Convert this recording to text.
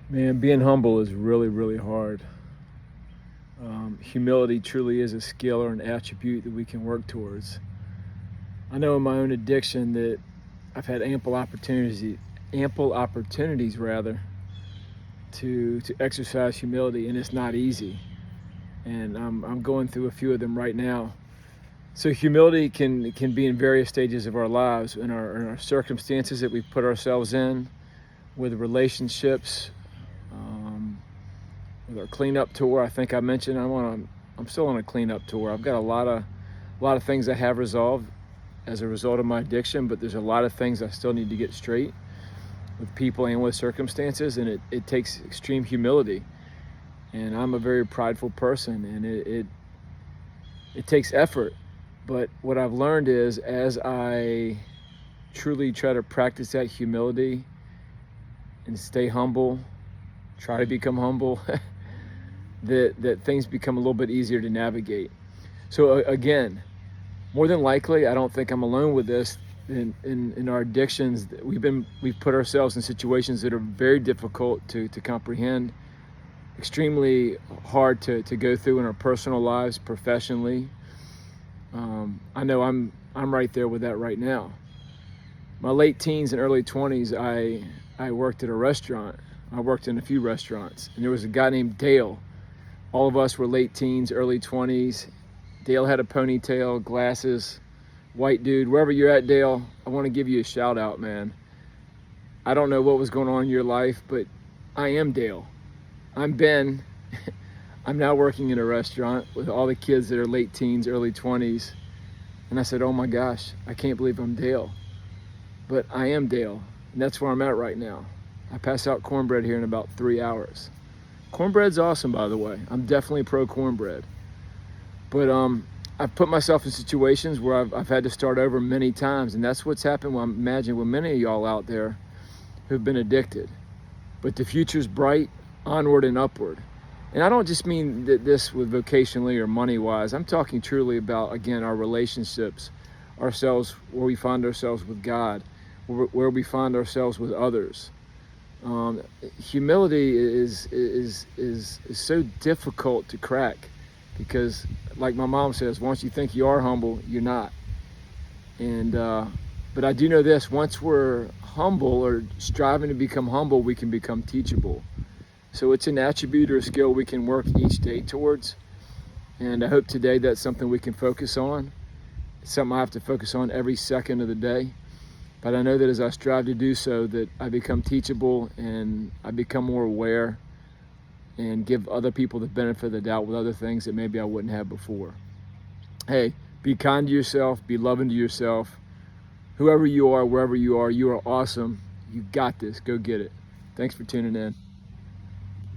Man, being humble is really, really hard. Humility truly is a skill or an attribute that we can work towards. I know in my own addiction that I've had ample opportunities rather, to exercise humility, and it's not easy. And I'm going through a few of them right now. So humility can be in various stages of our lives, in our circumstances that we've put ourselves in, with relationships, with our cleanup tour. I think I mentioned I'm still on a cleanup tour. I've got a lot of things I have resolved as a result of my addiction, but there's a lot of things I still need to get straight with people and with circumstances, and it takes extreme humility. And I'm a very prideful person, and it takes effort. But what I've learned is, as I truly try to practice that humility and stay humble, try to become humble, that things become a little bit easier to navigate. So again, more than likely, I don't think I'm alone with this. In our addictions, we've put ourselves in situations that are very difficult to comprehend, extremely hard to go through in our personal lives, professionally. I know I'm right there with that right now. My late teens and early 20s, I worked at a restaurant. I worked in a few restaurants, and there was a guy named Dale. All of us were late teens, early 20s. Dale had a ponytail, glasses, white dude. Wherever you're at, Dale, I want to give you a shout out, man. I don't know what was going on in your life, but I am Dale. I'm Ben. I'm now working in a restaurant with all the kids that are late teens, early 20s. And I said, oh my gosh, I can't believe I'm Dale. But I am Dale, and that's where I'm at right now. I pass out cornbread here in about 3 hours. Cornbread's awesome, by the way. I'm definitely pro cornbread. But I've put myself in situations where I've had to start over many times, and that's what's happened, I imagine, with many of y'all out there who've been addicted. But the future's bright, onward and upward. And I don't just mean this with vocationally or money-wise. I'm talking truly about, again, our relationships, ourselves, where we find ourselves with God, where we find ourselves with others. Humility is so difficult to crack, because, like my mom says, once you think you are humble, you're not. And but I do know this: once we're humble or striving to become humble, we can become teachable. So it's an attribute or a skill we can work each day towards. And I hope today that's something we can focus on. It's something I have to focus on every second of the day. But I know that as I strive to do so, that I become teachable and I become more aware and give other people the benefit of the doubt with other things that maybe I wouldn't have before. Hey, be kind to yourself, be loving to yourself. Whoever you are, wherever you are awesome. You got this. Go get it. Thanks for tuning in.